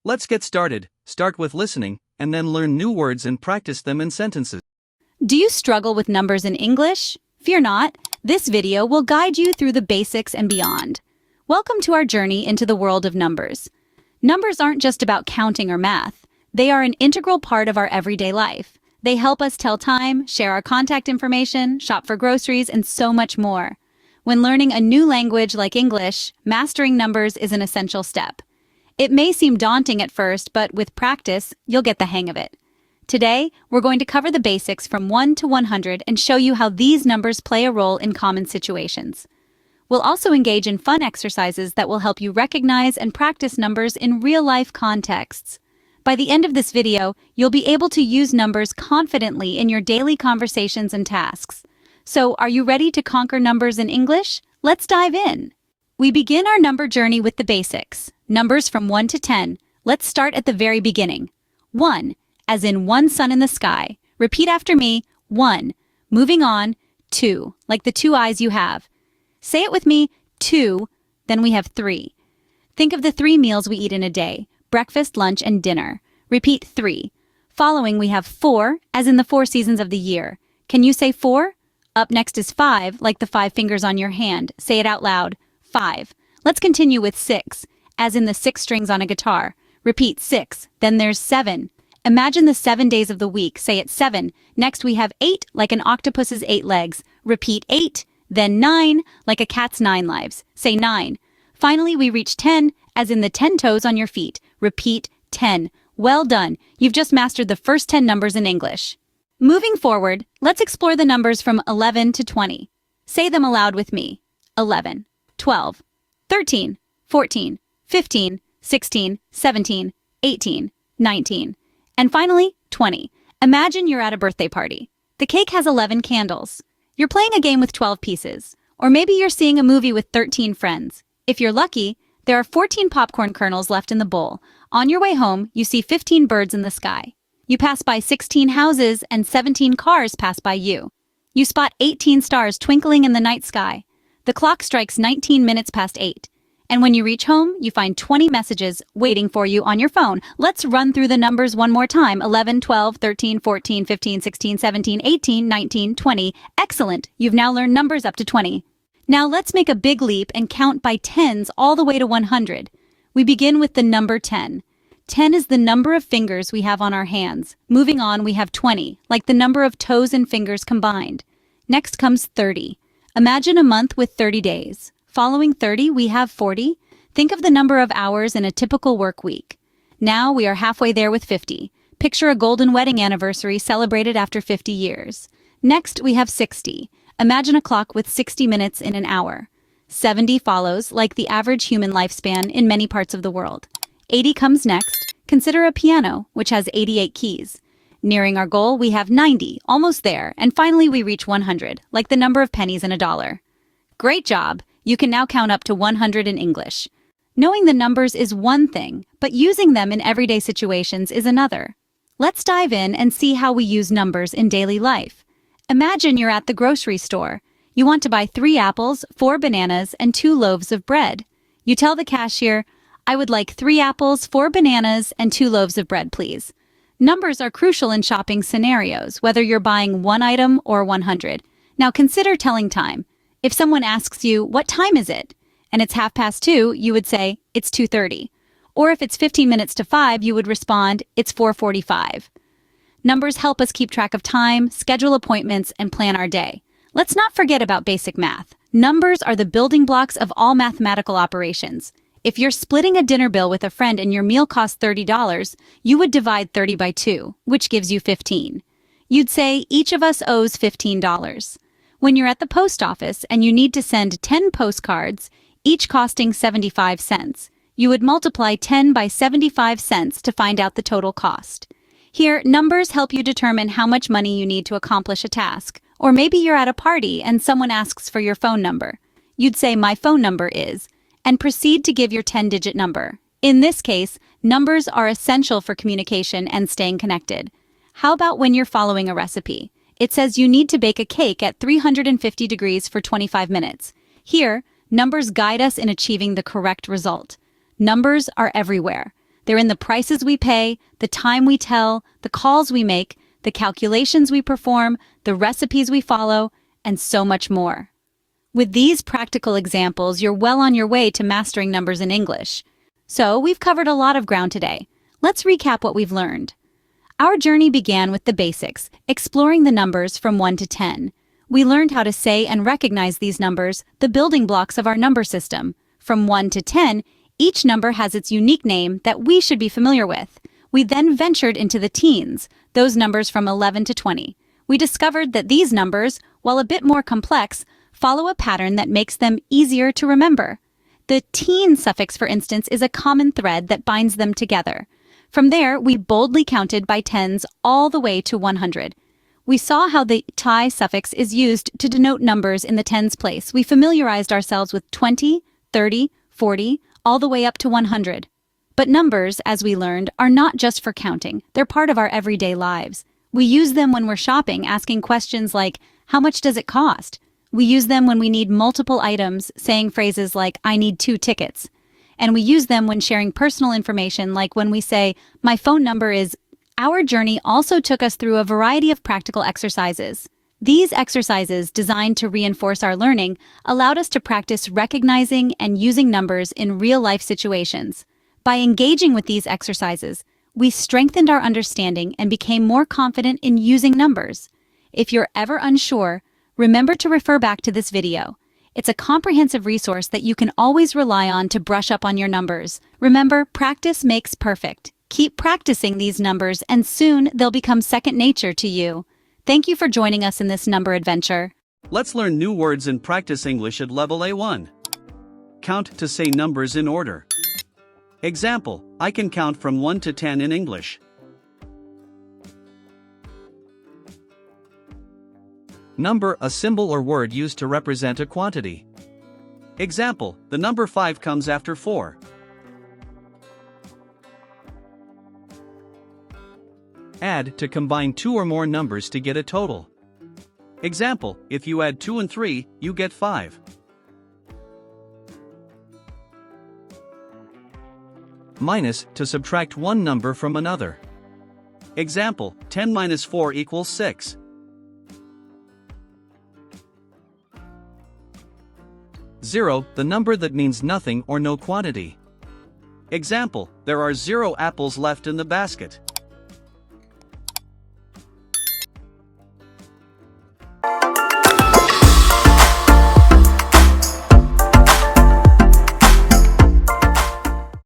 Let's get started. Start with listening, and then learn new words and practice them in sentences. Do you struggle with numbers in English? Fear not, this video will guide you through the basics and beyond. Welcome to our journey into the world of numbers. Numbers aren't just about counting or math. They are an integral part of our everyday life. They help us tell time, share our contact information, shop for groceries, and so much more. When learning a new language like English, mastering numbers is an essential step. It may seem daunting at first, but with practice, you'll get the hang of it. Today, we're going to cover the basics from 1 to 100 and show you how these numbers play a role in common situations. We'll also engage in fun exercises that will help you recognize and practice numbers in real-life contexts. By the end of this video, you'll be able to use numbers confidently in your daily conversations and tasks. So, are you ready to conquer numbers in English? Let's dive in. We begin our number journey with the basics. Numbers from 1 to 10. Let's start at the very beginning. 1, as in one sun in the sky. Repeat after me, 1. Moving on, 2, like the two eyes you have. Say it with me, 2, then we have 3. Think of the 3 meals we eat in a day, breakfast, lunch, and dinner. Repeat 3. Following, we have 4, as in the 4 seasons of the year. Can you say 4? Up next is 5, like the 5 fingers on your hand. Say it out loud, 5. Let's continue with 6, as in the 6 strings on a guitar. Repeat 6, then there's 7. Imagine the 7 days of the week. Say it 7. Next we have 8, like an octopus's 8 legs. Repeat 8. Then 9, like a cat's 9 lives. Say 9. Finally, we reach 10, as in the 10 toes on your feet. Repeat 10. Well done. You've just mastered the first 10 numbers in English. Moving forward, let's explore the numbers from 11 to 20. Say them aloud with me. 11, 12, 13, 14, 15, 16, 17, 18, 19. And finally, 20. Imagine you're at a birthday party. The cake has 11 candles. You're playing a game with 12 pieces, or maybe you're seeing a movie with 13 friends. If you're lucky, there are 14 popcorn kernels left in the bowl. On your way home, you see 15 birds in the sky. You pass by 16 houses and 17 cars pass by you. You spot 18 stars twinkling in the night sky. The clock strikes 19 minutes past 8. And when you reach home, you find 20 messages waiting for you on your phone. Let's run through the numbers one more time. 11, 12, 13, 14, 15, 16, 17, 18, 19, 20. Excellent. You've now learned numbers up to 20. Now let's make a big leap and count by tens all the way to 100. We begin with the number 10. 10 is the number of fingers we have on our hands. Moving on, we have 20, like the number of toes and fingers combined. Next comes 30. Imagine a month with 30 days. Following 30, we have 40. Think of the number of hours in a typical work week. Now we are halfway there with 50. Picture a golden wedding anniversary celebrated after 50 years. Next, we have 60. Imagine a clock with 60 minutes in an hour. 70 follows, like the average human lifespan in many parts of the world. 80 comes next. Consider a piano, which has 88 keys. Nearing our goal, we have 90, almost there. And finally, we reach 100, like the number of pennies in a dollar. Great job! You can now count up to 100 in English. Knowing the numbers is one thing, but using them in everyday situations is another. Let's dive in and see how we use numbers in daily life. Imagine you're at the grocery store. You want to buy 3 apples, 4 bananas, and 2 loaves of bread. You tell the cashier, "I would like 3 apples, 4 bananas, and 2 loaves of bread, please." Numbers are crucial in shopping scenarios, whether you're buying 1 item or 100. Now consider telling time. If someone asks you, "What time is it?" and it's 2:30, you would say, "It's 2:30. Or if it's 15 minutes to 5, you would respond, "It's 4:45. Numbers help us keep track of time, schedule appointments, and plan our day. Let's not forget about basic math. Numbers are the building blocks of all mathematical operations. If you're splitting a dinner bill with a friend and your meal costs $30, you would divide 30 by 2, which gives you 15. You'd say each of us owes $15. When you're at the post office and you need to send 10 postcards, each costing 75 cents, you would multiply 10 by 75 cents to find out the total cost. Here, numbers help you determine how much money you need to accomplish a task. Or maybe you're at a party and someone asks for your phone number. You'd say, "My phone number is," and proceed to give your 10-digit number. In this case, numbers are essential for communication and staying connected. How about when you're following a recipe? It says you need to bake a cake at 350 degrees for 25 minutes. Here, numbers guide us in achieving the correct result. Numbers are everywhere. They're in the prices we pay, the time we tell, the calls we make, the calculations we perform, the recipes we follow, and so much more. With these practical examples, you're well on your way to mastering numbers in English. So, we've covered a lot of ground today. Let's recap what we've learned. Our journey began with the basics, exploring the numbers from 1 to 10. We learned how to say and recognize these numbers, the building blocks of our number system. From 1 to 10, each number has its unique name that we should be familiar with. We then ventured into the teens, those numbers from 11 to 20. We discovered that these numbers, while a bit more complex, follow a pattern that makes them easier to remember. The teen suffix, for instance, is a common thread that binds them together. From there, we boldly counted by tens all the way to 100. We saw how the tie suffix is used to denote numbers in the tens place. We familiarized ourselves with 20, 30, 40, all the way up to 100. But numbers, as we learned, are not just for counting. They're part of our everyday lives. We use them when we're shopping, asking questions like, how much does it cost? We use them when we need multiple items, saying phrases like, I need 2 tickets. And we use them when sharing personal information, like when we say, my phone number is. Our journey also took us through a variety of practical exercises. These exercises, designed to reinforce our learning, allowed us to practice recognizing and using numbers in real-life situations. By engaging with these exercises, we strengthened our understanding and became more confident in using numbers. If you're ever unsure, remember to refer back to this video. It's a comprehensive resource that you can always rely on to brush up on your numbers. Remember, practice makes perfect. Keep practicing these numbers and soon they'll become second nature to you. Thank you for joining us in this number adventure. Let's learn new words and practice English at level A1. Count to say numbers in order. Example, I can count from 1 to 10 in English. Number, a symbol or word used to represent a quantity. Example, the number 5 comes after 4. Add, to combine 2 or more numbers to get a total. Example, if you add 2 and 3, you get 5. Minus, to subtract one number from another. Example, 10 minus 4 equals 6. Zero, the number that means nothing or no quantity. Example, there are 0 apples left in the basket.